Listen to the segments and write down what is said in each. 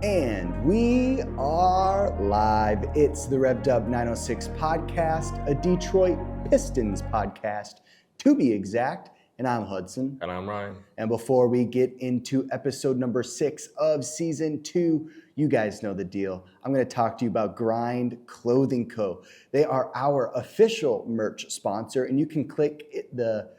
And we are live. It's the Revved Up 906 podcast, a Detroit Pistons podcast, to be exact. And I'm Hudson. And I'm Ryan. And before we get into episode number 6 of season 2, you guys know the deal. I'm going to talk to you about Grind Clothing Co. They are our official merch sponsor, and you can click the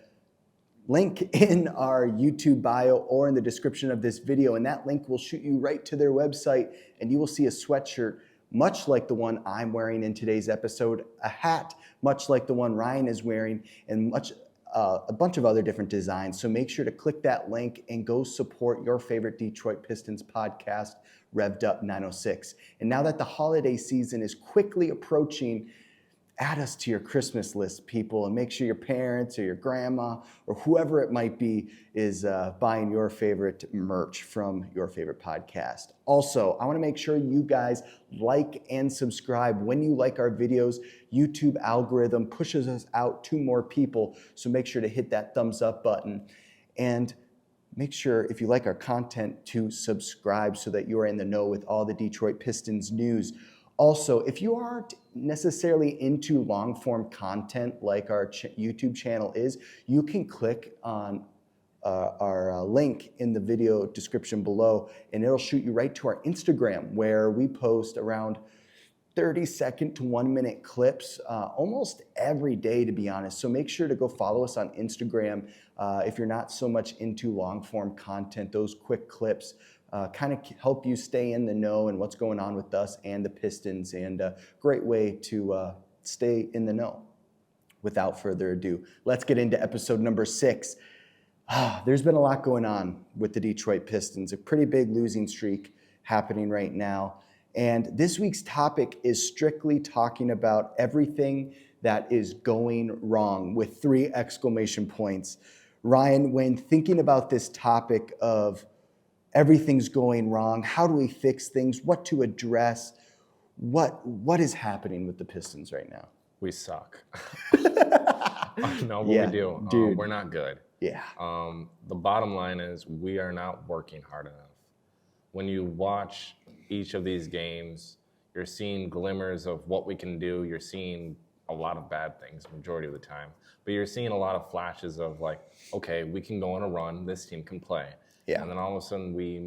link in our YouTube bio or in the description of this video, and that link will shoot you right to their website, and you will see a sweatshirt much like the one I'm wearing in today's episode, a hat much like the one Ryan is wearing, and a bunch of other different designs. So make sure to click that link and go support your favorite Detroit Pistons podcast, Revved Up 906. And now that the holiday season is quickly approaching, add us to your Christmas list, people, and make sure your parents or your grandma or whoever it might be is buying your favorite merch from your favorite podcast. Also, I want to make sure you guys like and subscribe. When you like our videos, YouTube algorithm pushes us out to more people, so make sure to hit that thumbs up button. And make sure, if you like our content, to subscribe so that you are in the know with all the Detroit Pistons news. Also, if you aren't necessarily into long-form content like our YouTube channel is, you can click on our link in the video description below, and it'll shoot you right to our Instagram, where we post around 30-second to 1-minute clips almost every day, to be honest. So make sure to go follow us on Instagram if you're not so much into long-form content. Those quick clips kind of help you stay in the know and what's going on with us and the Pistons, and a great way to stay in the know. Without further ado, let's get into episode number 6. There's been a lot going on with the Detroit Pistons, a pretty big losing streak happening right now. And this week's topic is strictly talking about everything that is going wrong, with 3 exclamation points. Ryan, when thinking about this topic of everything's going wrong, how do we fix things, what to address, what is happening with the Pistons right now? We suck. No, but Yeah, we do. dude. We're not good. Yeah. The bottom line is we are not working hard enough. When you watch each of these games, you're seeing glimmers of what we can do. You're seeing a lot of bad things majority of the time. But you're seeing a lot of flashes of like, okay, we can go on a run. This team can play. Yeah. And then all of a sudden we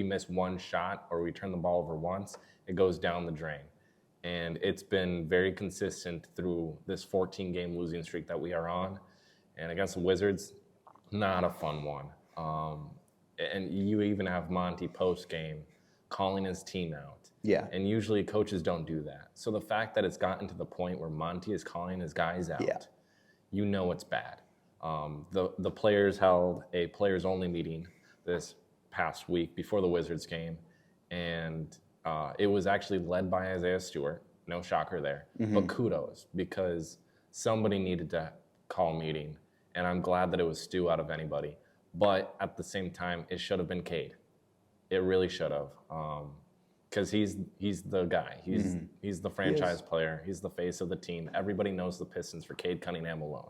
miss one shot, or we turn the ball over once, it goes down the drain. And it's been very consistent through this 14-game losing streak that we are on. And against the Wizards, not a fun one. And you even have Monty post-game calling his team out. Yeah. And usually coaches don't do that. So the fact that it's gotten to the point where Monty is calling his guys out, you know it's bad. The players held a players-only meeting this past week before the Wizards game, and it was actually led by Isaiah Stewart. No shocker there. Mm-hmm. But kudos, because somebody needed to call a meeting, and I'm glad that it was Stu out of anybody. But at the same time, it should have been Cade. It really should have, because he's the guy. He's the franchise player. He's the face of the team. Everybody knows the Pistons for Cade Cunningham alone.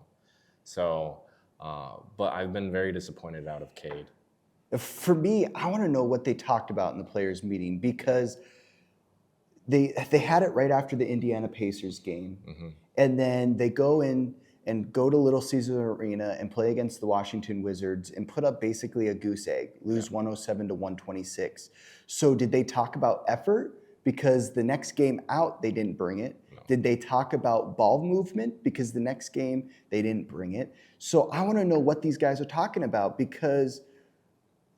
So, but I've been very disappointed out of Cade. For me, I want to know what they talked about in the players' meeting, because they had it right after the Indiana Pacers game, and then they go in and go to Little Caesar Arena and play against the Washington Wizards and put up basically a goose egg, lose 107 to 126. So did they talk about effort? Because the next game out, they didn't bring it. No. Did they talk about ball movement? Because the next game, they didn't bring it. So I want to know what these guys are talking about, because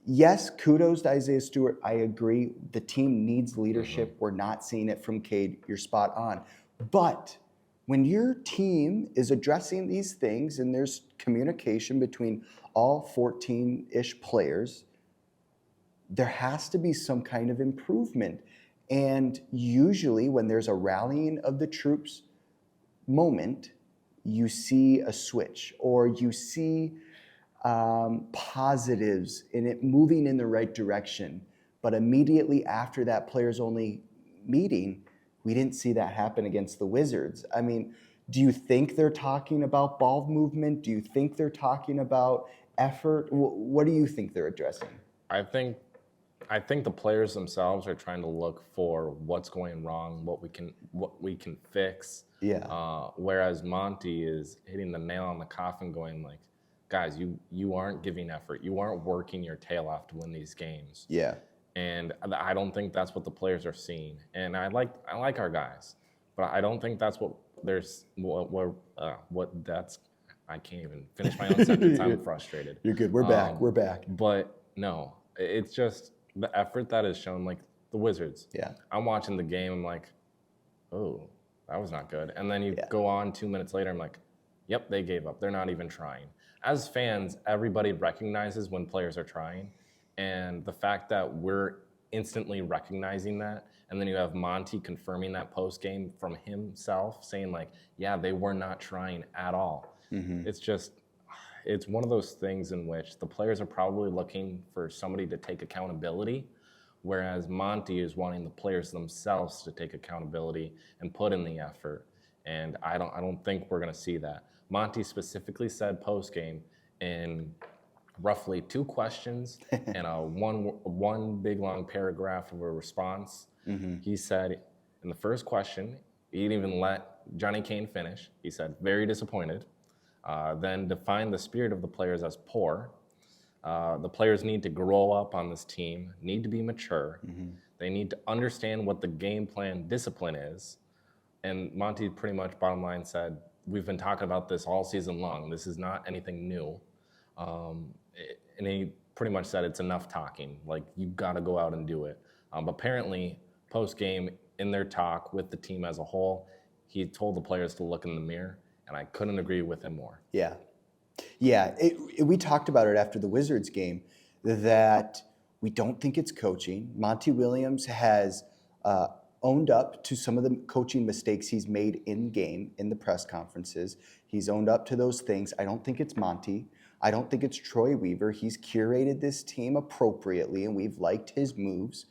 yes, kudos to Isaiah Stewart. I agree. The team needs leadership. We're not seeing it from Cade. You're spot on. But when your team is addressing these things and there's communication between all 14-ish players, there has to be some kind of improvement. And usually when there's a rallying of the troops moment, you see a switch, or you see positives in it moving in the right direction. But immediately after that players-only meeting, we didn't see that happen against the Wizards. I mean, do you think they're talking about ball movement? Do you think they're talking about effort? What do you think they're addressing? I think I think the players themselves are trying to look for what's going wrong, what we can fix. Yeah. Whereas Monty is hitting the nail on the coffin, going like, guys, you aren't giving effort, you aren't working your tail off to win these games. Yeah. And I don't think that's what the players are seeing. And I like our guys, but I don't think that's what there's what that's. I can't even finish my own sentence. I'm frustrated. You're good. We're back. We're back. But no, it's just the effort that is shown. Like the Wizards. Yeah. I'm watching the game. I'm like, oh, that was not good. And then you go on 2 minutes later. I'm like, yep, they gave up. They're not even trying. As fans, everybody recognizes when players are trying. And the fact that we're instantly recognizing that, and then you have Monty confirming that post game from himself, saying like, yeah, they were not trying at all. Mm-hmm. It's one of those things in which the players are probably looking for somebody to take accountability, whereas Monty is wanting the players themselves to take accountability and put in the effort. And I don't think we're going to see that. Monty specifically said post game in roughly 2 questions and one big long paragraph of a response. Mm-hmm. He said in the first question, he didn't even let Johnny Kane finish. He said, very disappointed. Then defined the spirit of the players as poor. The players need to grow up on this team, need to be mature. Mm-hmm. They need to understand what the game plan discipline is. And Monty pretty much bottom line said, we've been talking about this all season long. This is not anything new. And he pretty much said it's enough talking. Like, you got to go out and do it. Apparently, post-game, in their talk with the team as a whole, he told the players to look in the mirror, and I couldn't agree with him more. Yeah. Yeah, we talked about it after the Wizards game, that we don't think it's coaching. Monty Williams has owned up to some of the coaching mistakes he's made in-game, in the press conferences. He's owned up to those things. I don't think it's Monty. I don't think it's Troy Weaver. He's curated this team appropriately, and we've liked his moves.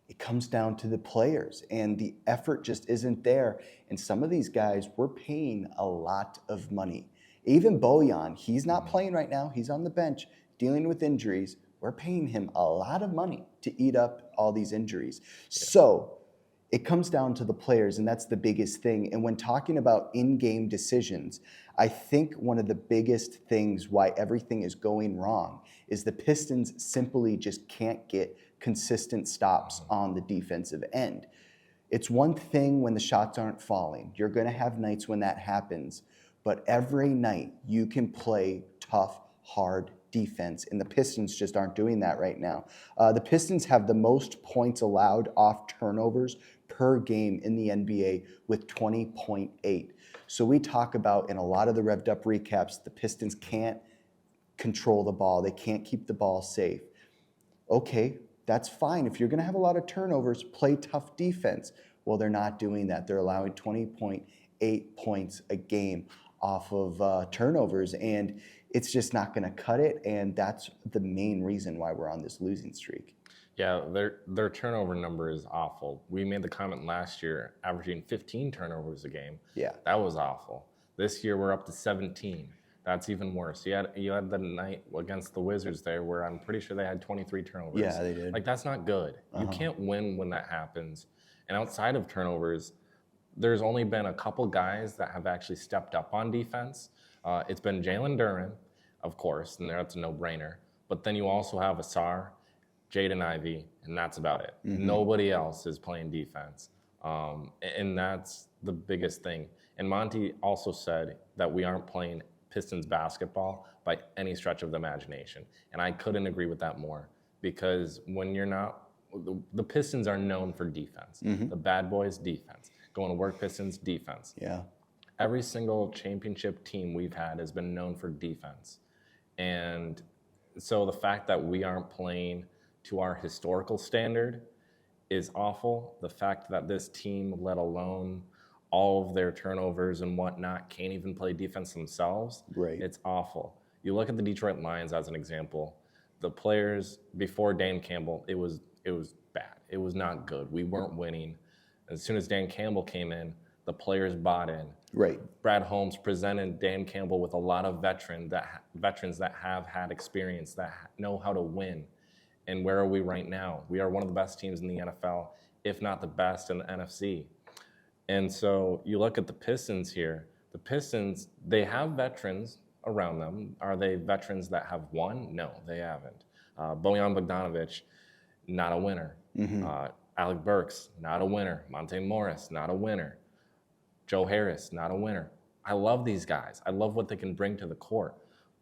It comes down to the players, and the effort just isn't there. And some of these guys, we're paying a lot of money. Even Bojan, he's not playing right now. He's on the bench dealing with injuries. We're paying him a lot of money to eat up all these injuries. Yeah. So it comes down to the players, and that's the biggest thing. And when talking about in-game decisions, I think one of the biggest things why everything is going wrong is the Pistons simply just can't get consistent stops on the defensive end. It's one thing when the shots aren't falling. You're going to have nights when that happens. But every night you can play tough, hard defense, and the Pistons just aren't doing that right now. The Pistons have the most points allowed off turnovers per game in the NBA with 20.8. So we talk about, in a lot of the Revved Up recaps, the Pistons can't control the ball. They can't keep the ball safe. Okay, that's fine. If you're going to have a lot of turnovers, play tough defense. Well, they're not doing that. They're allowing 20.8 points a game off of turnovers, and it's just not going to cut it, and that's the main reason why we're on this losing streak. Yeah, their turnover number is awful. We made the comment last year, averaging 15 turnovers a game. Yeah. That was awful. This year we're up to 17. That's even worse. You had the night against the Wizards there where I'm pretty sure they had 23 turnovers. Yeah, they did. Like, that's not good. You can't win when that happens. And outside of turnovers, there's only been a couple guys that have actually stepped up on defense. It's been Jalen Duren, of course, and that's a no-brainer. But then you also have Asar, Jaden Ivey, and that's about it. Mm-hmm. Nobody else is playing defense. And that's the biggest thing. And Monty also said that we aren't playing Pistons basketball by any stretch of the imagination. And I couldn't agree with that more, because when you're not, the Pistons are known for defense. Mm-hmm. The bad boys, defense. Going to work, Pistons, defense. Yeah. Every single championship team we've had has been known for defense. And so the fact that we aren't playing to our historical standard is awful. The fact that this team, let alone all of their turnovers and whatnot, can't even play defense themselves, right. It's awful. You look at the Detroit Lions as an example. The players before Dan Campbell, it was bad. It was not good. We weren't winning. As soon as Dan Campbell came in, the players bought in. Right. Brad Holmes presented Dan Campbell with a lot of veterans that have had experience, that know how to win. And where are we right now? We are one of the best teams in the NFL, if not the best in the NFC. And so you look at the Pistons here. The Pistons, they have veterans around them. Are they veterans that have won? No, they haven't. Bojan Bogdanovic, not a winner. Alec Burks, not a winner. Monte Morris, not a winner. Joe Harris, not a winner. I love these guys. I love what they can bring to the court.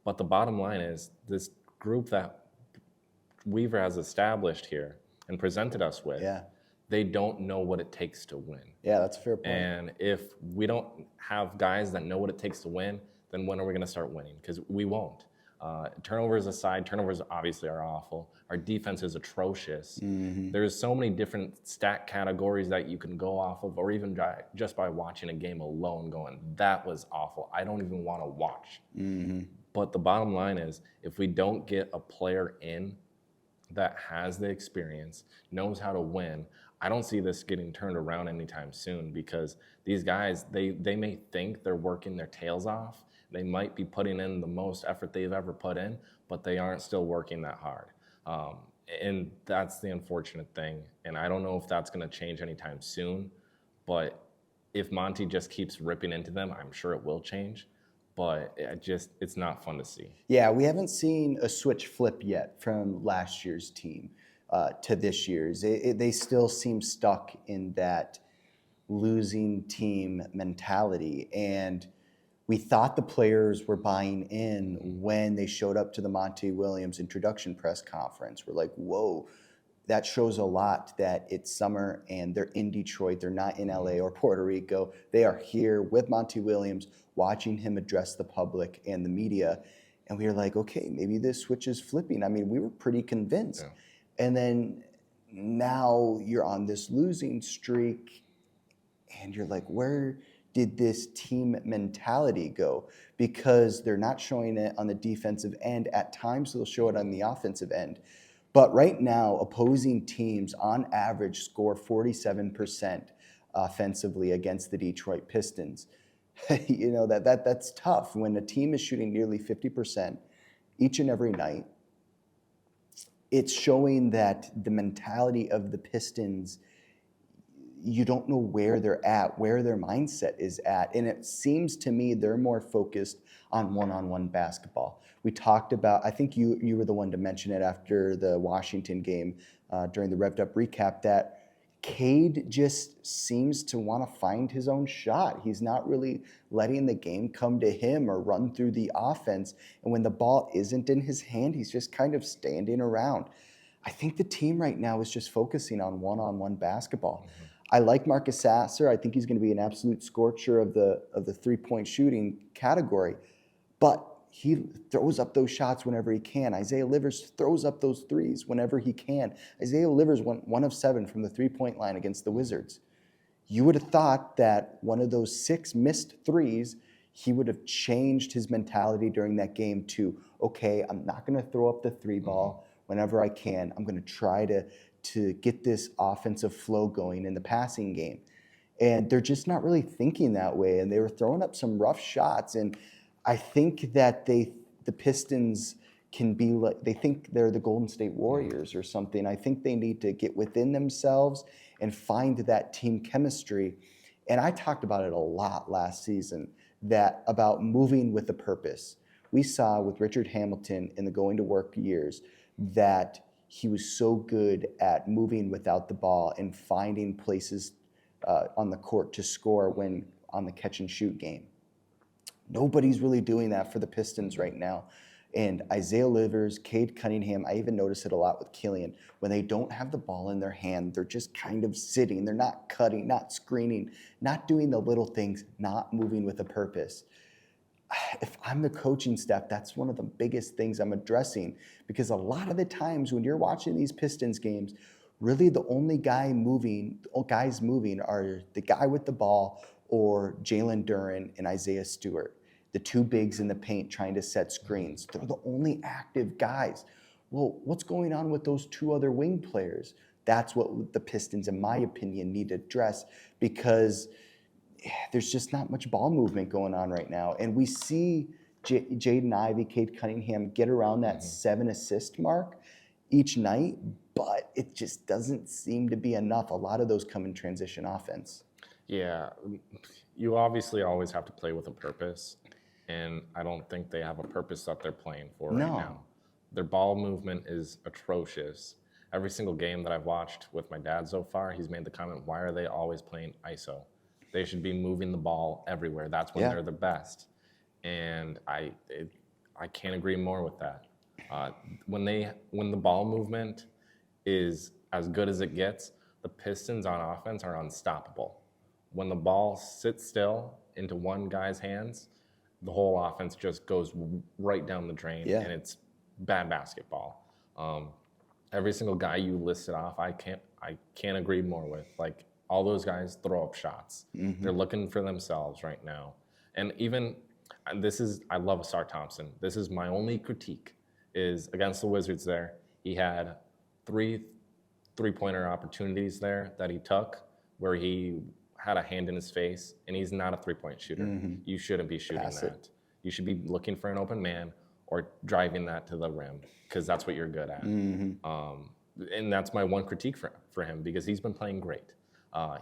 But the bottom line is this group that Weaver has established here and presented us with, they don't know what it takes to win. Yeah, that's a fair point. And if we don't have guys that know what it takes to win, then when are we going to start winning? Because we won't. Turnovers aside, turnovers obviously are awful. Our defense is atrocious. There's so many different stat categories that you can go off of, or even just by watching a game alone going, that was awful. I don't even want to watch. But the bottom line is, if we don't get a player in that has the experience, knows how to win, I don't see this getting turned around anytime soon, because these guys, they may think they're working their tails off. They might be putting in the most effort they've ever put in, but they aren't still working that hard. And that's the unfortunate thing. And I don't know if that's going to change anytime soon. But if Monty just keeps ripping into them, I'm sure it will change. But it's not fun to see. Yeah, we haven't seen a switch flip yet from last year's team to this year's. They still seem stuck in that losing team mentality. And we thought the players were buying in when they showed up to the Monty Williams introduction press conference. We're like, whoa, that shows a lot that it's summer and they're in Detroit. They're not in LA or Puerto Rico. They are here with Monty Williams, watching him address the public and the media. And we were like, okay, maybe this switch is flipping. I mean, we were pretty convinced. Yeah. And then now you're on this losing streak and you're like, where did this team mentality go? Because they're not showing it on the defensive end. At times they'll show it on the offensive end. But right now, opposing teams on average score 47% offensively against the Detroit Pistons. You know, that's tough when a team is shooting nearly 50% each and every night. It's showing that the mentality of the Pistons, you don't know where they're at, where their mindset is at. And it seems to me they're more focused on one-on-one basketball. We talked about, I think you were the one to mention it after the Washington game during the Revved Up recap, that Cade just seems to want to find his own shot. He's not really letting the game come to him or run through the offense. And when the ball isn't in his hand, he's just kind of standing around. I think the team right now is just focusing on one-on-one basketball. I like Marcus Sasser. I think he's going to be an absolute scorcher of the three-point shooting category. But he throws up those shots whenever he can. Isaiah Livers throws up those threes whenever he can. Isaiah Livers went 1 of 7 from the three-point line against the Wizards. You would have thought that one of those 6 missed threes, he would have changed his mentality during that game to, okay, I'm not going to throw up the three ball whenever I can. I'm going to try to get this offensive flow going in the passing game. And they're just not really thinking that way. And they were throwing up some rough shots. And I think that the Pistons can be like, they think they're the Golden State Warriors or something. I think they need to get within themselves and find that team chemistry. And I talked about it a lot last season, that about moving with a purpose. We saw with Richard Hamilton in the going to work years that he was so good at moving without the ball and finding places on the court to score when on the catch and shoot game. Nobody's really doing that for the Pistons right now. And Isaiah Livers, Cade Cunningham, I even notice it a lot with Killian. When they don't have the ball in their hand, they're just kind of sitting. They're not cutting, not screening, not doing the little things, not moving with a purpose. If I'm the coaching staff, that's one of the biggest things I'm addressing, because a lot of the times when you're watching these Pistons games, really the only guys moving are the guy with the ball or Jalen Duren and Isaiah Stewart, the 2 bigs in the paint trying to set screens. They're the only active guys. Well, what's going on with those 2 other wing players? That's what the Pistons, in my opinion, need to address, because there's just not much ball movement going on right now. And we see Jaden Ivey, Cade Cunningham get around that 7 assist mark. each night, but it just doesn't seem to be enough. A lot of those come in transition offense. Yeah, you obviously always have to play with a purpose, and I don't think they have a purpose that they're playing for right now. Their ball movement is atrocious. Every single game that I've watched with my dad so far, he's made the comment, why are they always playing ISO? They should be moving the ball everywhere. That's when they're the best. And I can't agree more with that. When the ball movement is as good as it gets, the Pistons on offense are unstoppable. When the ball sits still into one guy's hands, the whole offense just goes right down the drain, and it's bad basketball. Every single guy you listed off, I can't agree more with. Like, all those guys throw up shots. They're looking for themselves right now. And even I love Asar Thompson. This is my only critique is against the Wizards there. He had three-pointer opportunities there that he took where he had a hand in his face, and he's not a three-point shooter. You shouldn't be shooting that. You should be looking for an open man or driving that to the rim because that's what you're good at. And that's my one critique for him because he's been playing great.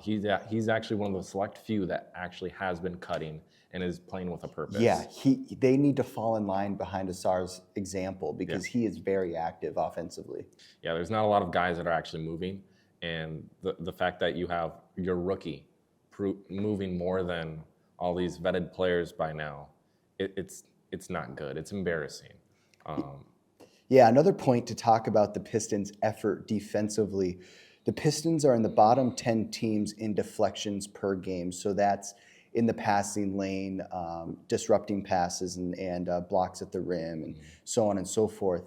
He's actually one of the select few that actually has been cutting and is playing with a purpose. Yeah, they need to fall in line behind Asar's example because he is very active offensively. Yeah, there's not a lot of guys that are actually moving, and the fact that you have your rookie moving more than all these vetted players by now, it's not good. It's embarrassing. Yeah, another point to talk about the Pistons' effort defensively. The Pistons are in the bottom 10 teams in deflections per game, so that's in the passing lane, disrupting passes and blocks at the rim, and so on and so forth.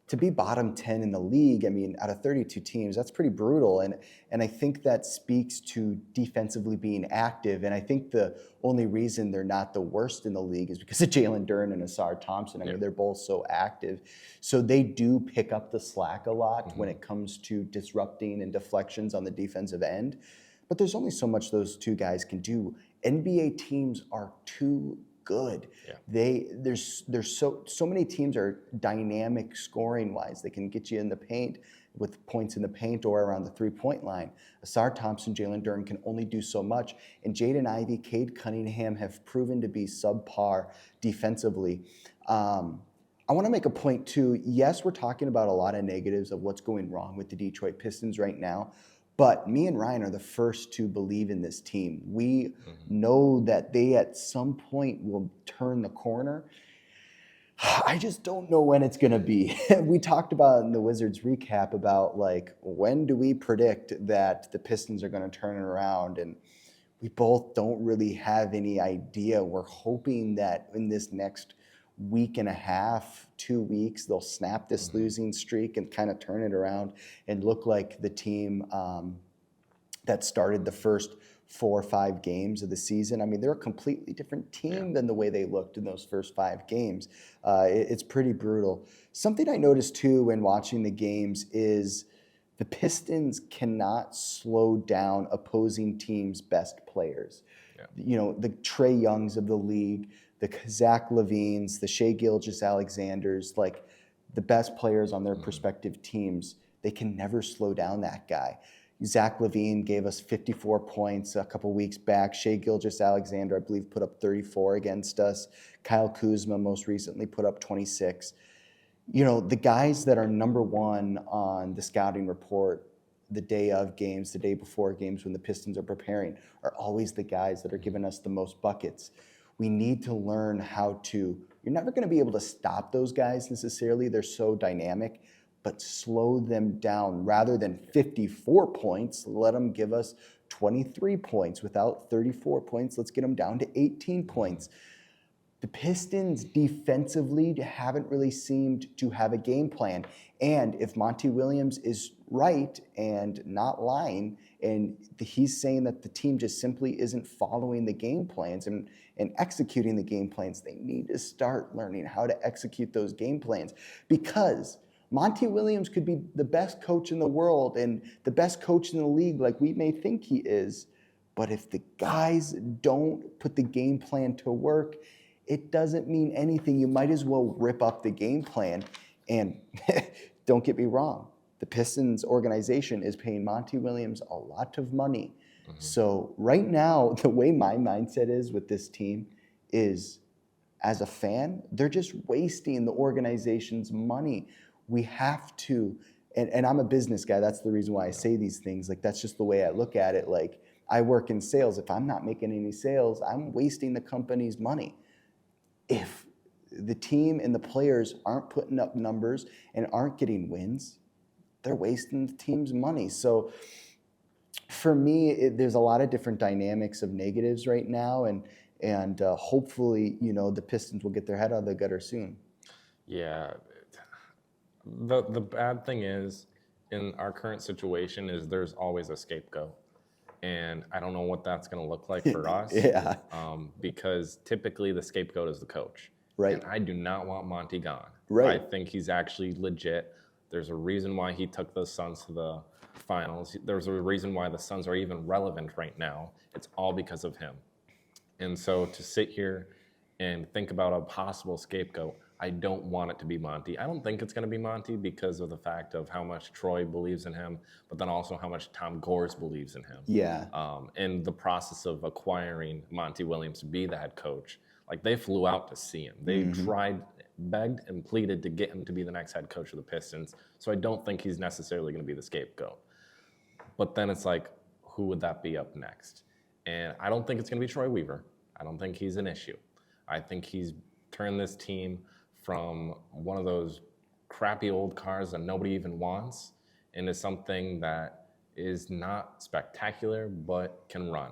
To be bottom 10 in the league, I mean, out of 32 teams, that's pretty brutal. And I think that speaks to defensively being active. And I think the only reason they're not the worst in the league is because of Jalen Duren and Asar Thompson. I mean, they're both so active. So they do pick up the slack a lot when it comes to disrupting and deflections on the defensive end. But there's only so much those two guys can do. NBA teams are too good. There's so many teams are dynamic scoring wise. They can get you in the paint with points in the paint or around the 3-point line. Asar Thompson, Jalen Duren can only do so much. And Jaden Ivey, Cade Cunningham have proven to be subpar defensively. I want to make a point too. Yes, we're talking about a lot of negatives of what's going wrong with the Detroit Pistons right now. But me and Ryan are the first to believe in this team. We know that they at some point will turn the corner. I just don't know when it's going to be. We talked about in the Wizards recap about, like, when do we predict that the Pistons are going to turn it around? And we both don't really have any idea. We're hoping that in this next week and a half, 2 weeks, they'll snap this losing streak and kind of turn it around and look like the team that started the first 4 or 5 games of the season. I mean, they're a completely different team than the way they looked in those first 5 games. It's pretty brutal. Something I noticed too when watching the games is the Pistons cannot slow down opposing teams' best players. You know, the Trae Youngs of the league, the Zach LaVines, the Shai Gilgeous-Alexanders, like the best players on their prospective teams, they can never slow down that guy. Zach LaVine gave us 54 points a couple weeks back. Shai Gilgeous-Alexander, I believe, put up 34 against us. Kyle Kuzma most recently put up 26. You know, the guys that are number one on the scouting report the day of games, the day before games when the Pistons are preparing, are always the guys that are giving us the most buckets. We need to learn how to, you're never going to be able to stop those guys necessarily. They're so dynamic, but slow them down. Rather than 54 points, let them give us 23 points. Without 34 points, let's get them down to 18 points. The Pistons defensively haven't really seemed to have a game plan. And if Monty Williams is right and not lying, and he's saying that the team just simply isn't following the game plans and executing the game plans, they need to start learning how to execute those game plans. Because Monty Williams could be the best coach in the world and the best coach in the league like we may think he is. But if the guys don't put the game plan to work, it doesn't mean anything. You might as well rip up the game plan And don't get me wrong, the Pistons organization is paying Monty Williams a lot of money. So right now, the way my mindset is with this team is, as a fan, they're just wasting the organization's money. We have to, and I'm a business guy, that's the reason why I say these things. Like, that's just the way I look at it. Like, I work in sales. If I'm not making any sales, I'm wasting the company's money. If the team and the players aren't putting up numbers and aren't getting wins, they're wasting the team's money. So for me, there's a lot of different dynamics of negatives right now, and hopefully, the Pistons will get their head out of the gutter soon. Yeah. The bad thing is, in our current situation, is there's always a scapegoat. And I don't know what that's going to look like for us. Yeah. Because typically the scapegoat is the coach. Right. And I do not want Monty gone. Right. I think he's actually legit. There's a reason why he took the Suns to the finals. There's a reason why the Suns are even relevant right now. It's all because of him. And so to sit here and think about a possible scapegoat, I don't want it to be Monty. I don't think it's going to be Monty because of the fact of how much Troy believes in him, but then also how much Tom Gores believes in him. Yeah. And the process of acquiring Monty Williams to be the head coach, like, they flew out to see him. They tried, begged, and pleaded to get him to be the next head coach of the Pistons. So I don't think he's necessarily going to be the scapegoat. But then it's like, who would that be up next? And I don't think it's going to be Troy Weaver. I don't think he's an issue. I think he's turned this team from one of those crappy old cars that nobody even wants into something that is not spectacular but can run.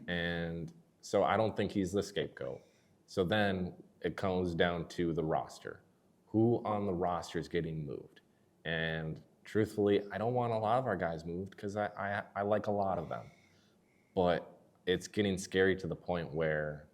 And so I don't think he's the scapegoat. So then it comes down to the roster. Who on the roster is getting moved? And truthfully, I don't want a lot of our guys moved because I like a lot of them. But it's getting scary to the point where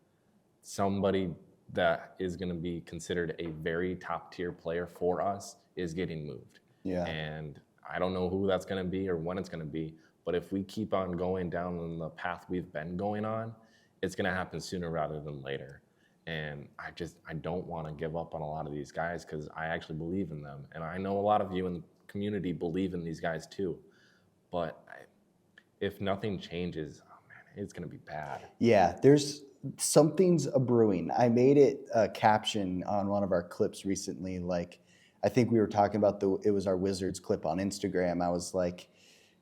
somebody that is going to be considered a very top tier player for us is getting moved. Yeah. And I don't know who that's going to be or when it's going to be, but if we keep on going down the path we've been going on, it's going to happen sooner rather than later. And I don't want to give up on a lot of these guys because I actually believe in them. And I know a lot of you in the community believe in these guys too. But if nothing changes, oh man, it's going to be bad. Yeah, something's a brewing. I made it a caption on one of our clips recently. Like, I think we were talking about it was our Wizards clip on Instagram. I was like,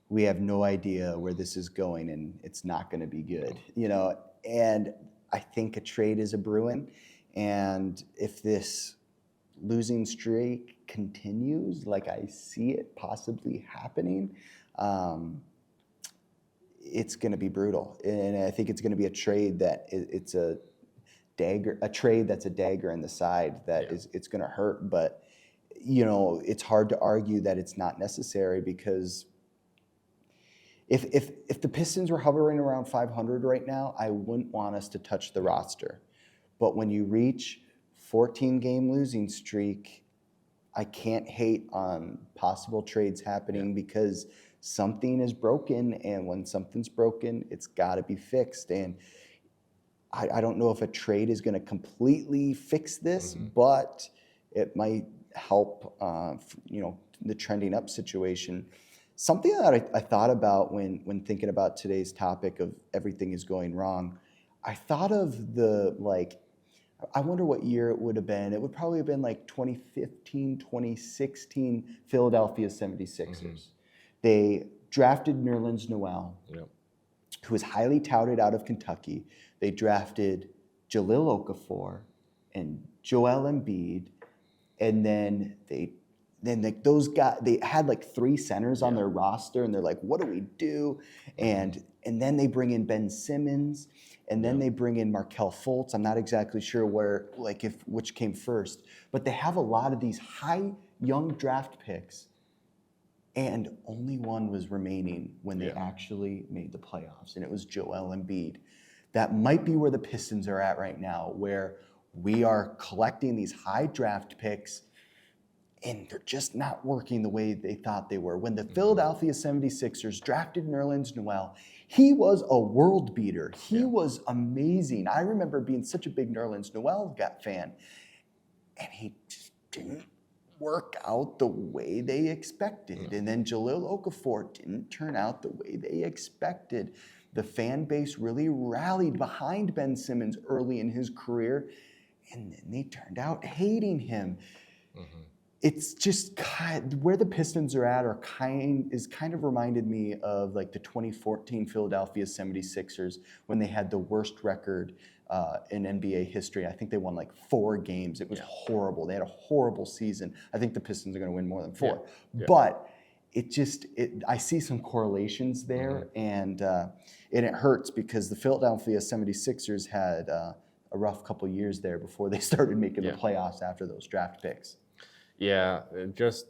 we have no idea where this is going and it's not going to be good, and I think a trade is a brewing. And if this losing streak continues, like I see it possibly happening, it's going to be brutal. And I think it's going to be a trade that it's a trade that's a dagger in the side that it's going to hurt. But, it's hard to argue that it's not necessary because if the Pistons were hovering around 500 right now, I wouldn't want us to touch the roster. But when you reach 14-game losing streak, I can't hate on possible trades happening because something is broken, and when something's broken, it's got to be fixed. And I don't know if a trade is going to completely fix this, but it might help, the trending up situation. Something that I thought about when thinking about today's topic of everything is going wrong, I thought of I wonder what year it would have been. It would probably have been like 2015, 2016 Philadelphia 76ers. They drafted Nerlens Noel, who was highly touted out of Kentucky. They drafted Jahlil Okafor and Joel Embiid, and then those guys, they had like 3 centers on their roster, and they're like, what do we do? And then they bring in Ben Simmons, and then they bring in Markelle Fultz. I'm not exactly sure which came first, but they have a lot of these high young draft picks, and only one was remaining when they actually made the playoffs, and it was Joel Embiid. That might be where the Pistons are at right now, where we are collecting these high draft picks, and they're just not working the way they thought they were. When the Philadelphia 76ers drafted Nerlens Noel, he was a world beater. He was amazing. I remember being such a big Nerlens Noel fan, and he just didn't work out the way they expected. And then Jahlil Okafor didn't turn out the way they expected. The fan base really rallied behind Ben Simmons early in his career, and then they turned out hating him. It's just where the Pistons are at is kind of reminded me of like the 2014 Philadelphia 76ers when they had the worst record in NBA history. I think they won like 4 games. It was horrible. They had a horrible season. I think the Pistons are going to win more than 4. But I see some correlations there, and it hurts because the Philadelphia 76ers had a rough couple years there before they started making the playoffs after those draft picks. Yeah, just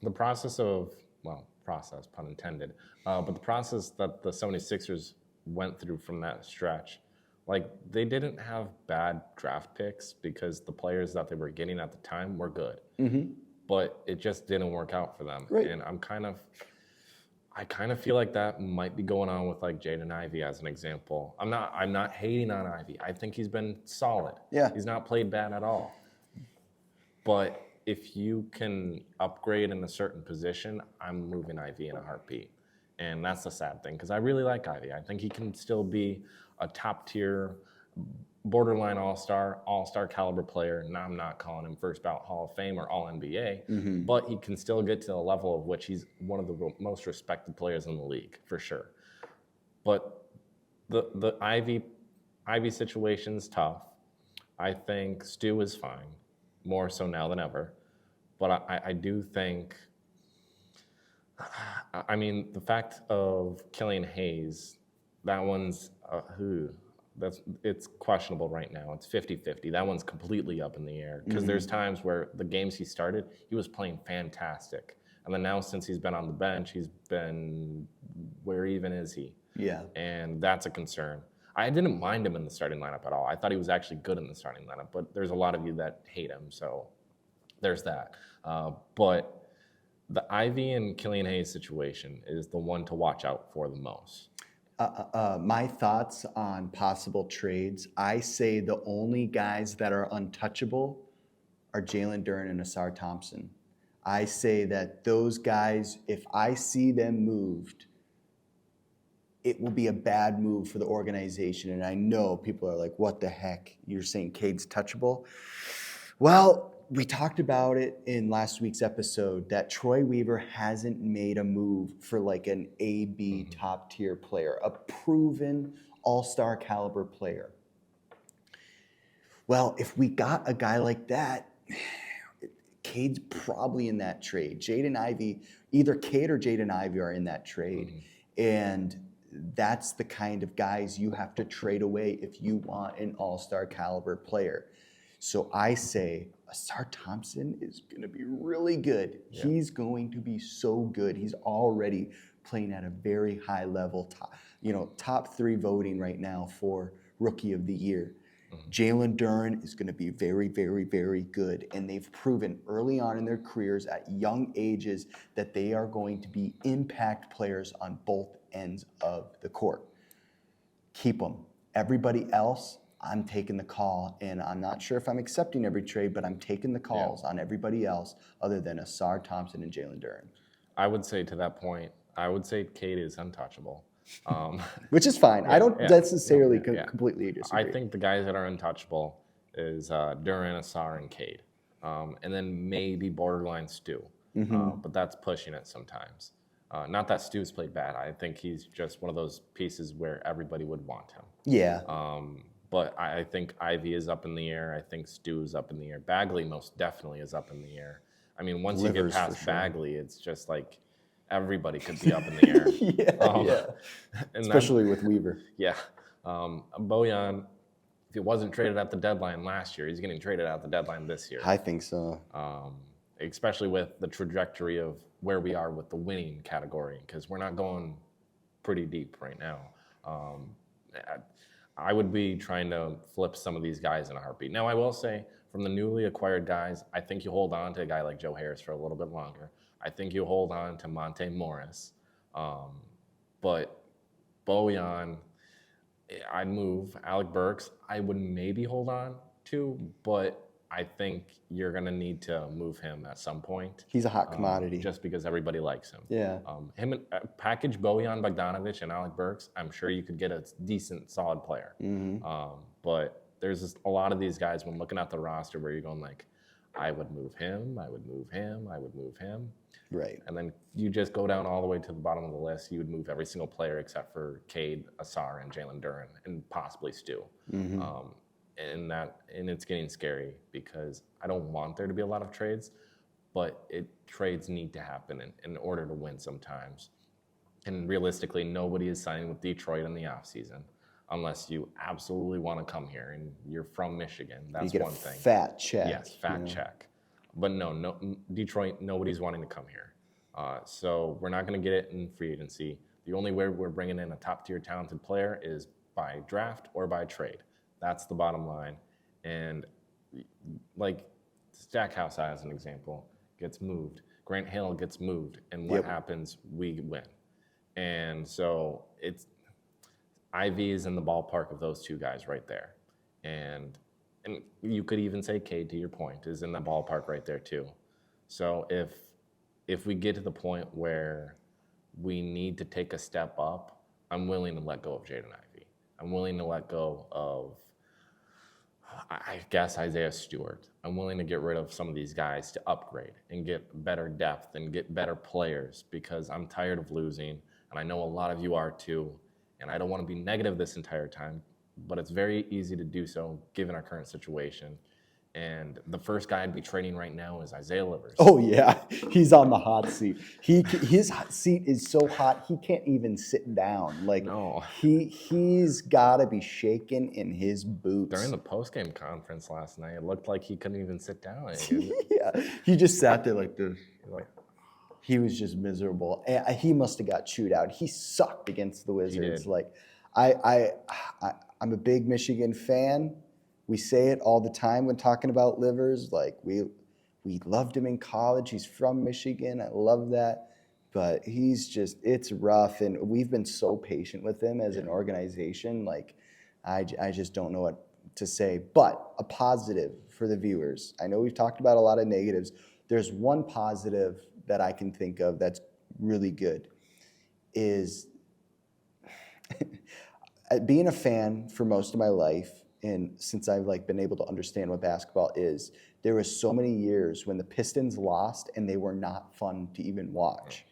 the process, pun intended, but the process that the 76ers went through from that stretch, like they didn't have bad draft picks because the players that they were getting at the time were good, but it just didn't work out for them. Right. And I kind of feel like that might be going on with like Jaden Ivey as an example. I'm not hating on Ivey. I think he's been solid. Yeah. He's not played bad at all. But if you can upgrade in a certain position, I'm moving Ivy in a heartbeat. And that's the sad thing, because I really like Ivy. I think he can still be a top-tier, borderline all-star caliber player. Now, I'm not calling him first ballot Hall of Fame or All-NBA, but he can still get to the level of which he's one of the most respected players in the league, for sure. But the Ivy situation's tough. I think Stu is fine, more so now than ever. But I do think, I mean, the fact of Killian Hayes, that one's, it's questionable right now. It's 50-50. That one's completely up in the air. Because there's times where the games he started, he was playing fantastic. And then now since he's been on the bench, he's been, where even is he? Yeah. And that's a concern. I didn't mind him in the starting lineup at all. I thought he was actually good in the starting lineup. But there's a lot of you that hate him, so there's that. But the Ivy and Killian Hayes situation is the one to watch out for the most. My thoughts on possible trades, I say the only guys that are untouchable are Jalen Duren and Asar Thompson. I say that those guys, if I see them moved, it will be a bad move for the organization. And I know people are like, what the heck? You're saying Cade's touchable? Well, we talked about it in last week's episode that Troy Weaver hasn't made a move for like an A-B top tier player, a proven all-star caliber player. Well, if we got a guy like that, Cade's probably in that trade. Jaden Ivey, either Cade or Jaden Ivey are in that trade. And that's the kind of guys you have to trade away if you want an all-star caliber player. So I say Asar Thompson is going to be really good. Yeah. He's going to be so good. He's already playing at a very high level, top 3 voting right now for Rookie of the Year. Jalen Duren is going to be very, very, very good. And they've proven early on in their careers at young ages that they are going to be impact players on both ends of the court. Keep them. Everybody else, I'm taking the call, and I'm not sure if I'm accepting every trade, but I'm taking the calls on everybody else other than Asar Thompson and Jalen Duren. I would say to that point, Cade is untouchable. Which is fine. I don't necessarily completely disagree. I think the guys that are untouchable is Duren, Asar, and Cade. And then maybe borderline Stu. But that's pushing it sometimes. Not that Stu's played bad. I think he's just one of those pieces where everybody would want him. Yeah. But I think Ivy is up in the air. I think Stu is up in the air. Bagley most definitely is up in the air. I mean, once you get past Bagley, it's just like everybody could be up in the air. Especially with Weaver. Yeah. Bojan, if he wasn't traded at the deadline last year, he's getting traded at the deadline this year. I think so. Especially with the trajectory of where we are with the winning category, because we're not going pretty deep right now. I would be trying to flip some of these guys in a heartbeat. Now, I will say, from the newly acquired guys, I think you hold on to a guy like Joe Harris for a little bit longer. I think you hold on to Monte Morris. But Bojan, I'd move. Alec Burks, I would maybe hold on to, but I think you're going to need to move him at some point. He's a hot commodity. Just because everybody likes him. Yeah. Him and package Bojan Bogdanovic and Alec Burks, I'm sure you could get a decent, solid player. But there's just a lot of these guys when looking at the roster where you're going like, I would move him, I would move him, I would move him. Right. And then you just go down all the way to the bottom of the list. You would move every single player except for Cade, Asar, and Jalen Duren, and possibly Stu. And it's getting scary because I don't want there to be a lot of trades, but trades need to happen in order to win sometimes. And realistically, nobody is signing with Detroit in the offseason unless you absolutely want to come here and you're from Michigan. That's you get one a thing. Fat check. Yes, fat check. But no, Detroit, nobody's wanting to come here. So we're not going to get it in free agency. The only way we're bringing in a top-tier talented player is by draft or by trade. That's the bottom line. And like Stackhouse, as an example, gets moved. Grant Hill gets moved. And what happens? We win. And so Ivy is in the ballpark of those two guys right there. And you could even say Cade, to your point, is in the ballpark right there too. So if we get to the point where we need to take a step up, I'm willing to let go of Jaden Ivey. I'm willing to let go of, I guess, Isaiah Stewart. I'm willing to get rid of some of these guys to upgrade and get better depth and get better players because I'm tired of losing, and I know a lot of you are too, and I don't want to be negative this entire time, but it's very easy to do so given our current situation. And the first guy I'd be trading right now is Isaiah Livers. Oh yeah, he's on the hot seat. His hot seat is so hot he can't even sit down. Like No. he's got to be shaking in his boots. During the postgame conference last night, it looked like he couldn't even sit down. Yeah, he just sat there like this. Like he was just miserable. And he must have got chewed out. He sucked against the Wizards. did. Like I'm a big Michigan fan. We say it all the time when talking about Livers. Like we loved him in college. He's from Michigan. I love that. But it's rough. And we've been so patient with him as an organization. Like I just don't know what to say. But a positive for the viewers. I know we've talked about a lot of negatives. There's one positive that I can think of that's really good is being a fan for most of my life. And since I've been able to understand what basketball is, there was so many years when the Pistons lost and they were not fun to even watch.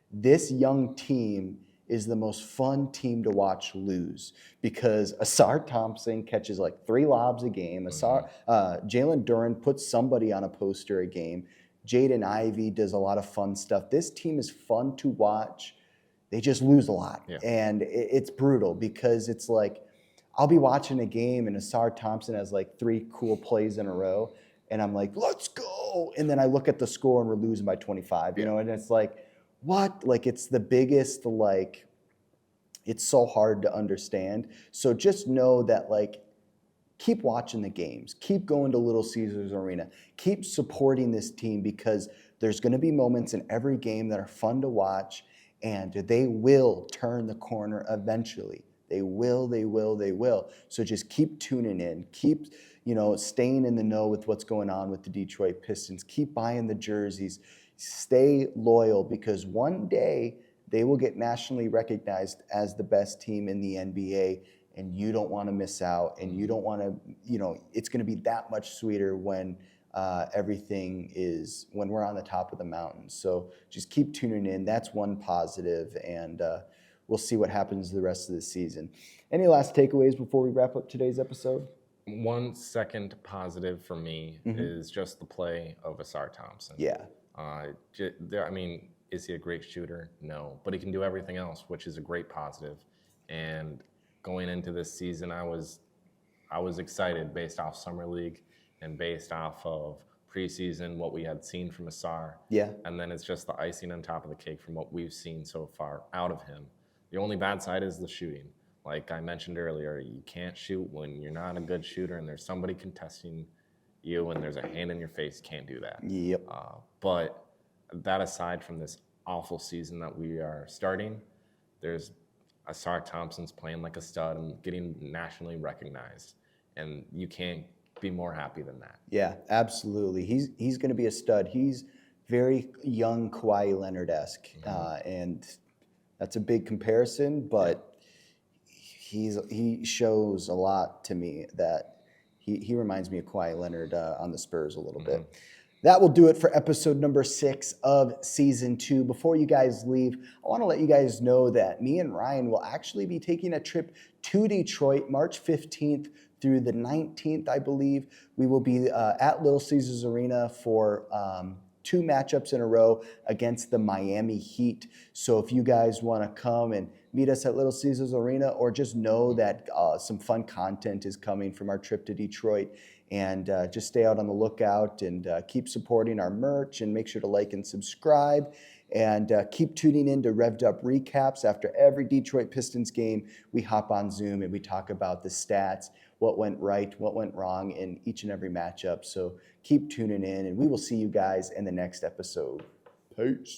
This young team is the most fun team to watch lose because Asar Thompson catches 3 lobs a game. Jalen Duren puts somebody on a poster a game. Jaden Ivey does a lot of fun stuff. This team is fun to watch. They just lose a lot. Yeah. And it's brutal because it's like, I'll be watching a game and Asar Thompson has 3 cool plays in a row, and I'm like, let's go. And then I look at the score and we're losing by 25, and it's like, what? It's the biggest, it's so hard to understand. So just know that, keep watching the games. Keep going to Little Caesars Arena. Keep supporting this team because there's going to be moments in every game that are fun to watch, and they will turn the corner eventually. They will. So just keep tuning in. Keep, staying in the know with what's going on with the Detroit Pistons. Keep buying the jerseys. Stay loyal because one day they will get nationally recognized as the best team in the NBA, and you don't want to miss out. And you don't want to, it's going to be that much sweeter when when we're on the top of the mountain. So just keep tuning in. That's one positive, and we'll see what happens the rest of the season. Any last takeaways before we wrap up today's episode? One second positive for me is just the play of Asar Thompson. Yeah. Is he a great shooter? No. But he can do everything else, which is a great positive. And going into this season, I was excited based off Summer League and based off of preseason, what we had seen from Asar. Yeah. And then it's just the icing on top of the cake from what we've seen so far out of him. The only bad side is the shooting. Like I mentioned earlier, you can't shoot when you're not a good shooter and there's somebody contesting you and there's a hand in your face. You can't do that. Yep. But that aside from this awful season that we are starting, there's Asar Thompson's playing like a stud and getting nationally recognized. And you can't be more happy than that. Yeah, absolutely. He's going to be a stud. He's very young Kawhi Leonard-esque, and that's a big comparison, but he shows a lot to me that he reminds me of Kawhi Leonard on the Spurs a little bit. That will do it for episode number 6 of season 2. Before you guys leave, I want to let you guys know that me and Ryan will actually be taking a trip to Detroit March 15th through the 19th, I believe. We will be at Little Caesars Arena for 2 matchups in a row against the Miami Heat. So if you guys want to come and meet us at Little Caesars Arena, or just know that some fun content is coming from our trip to Detroit, and just stay out on the lookout and keep supporting our merch, and make sure to like and subscribe, and keep tuning in to Revved Up Recaps. After every Detroit Pistons game, we hop on Zoom and we talk about the stats, what went right, what went wrong in each and every matchup. So keep tuning in, and we will see you guys in the next episode. Peace.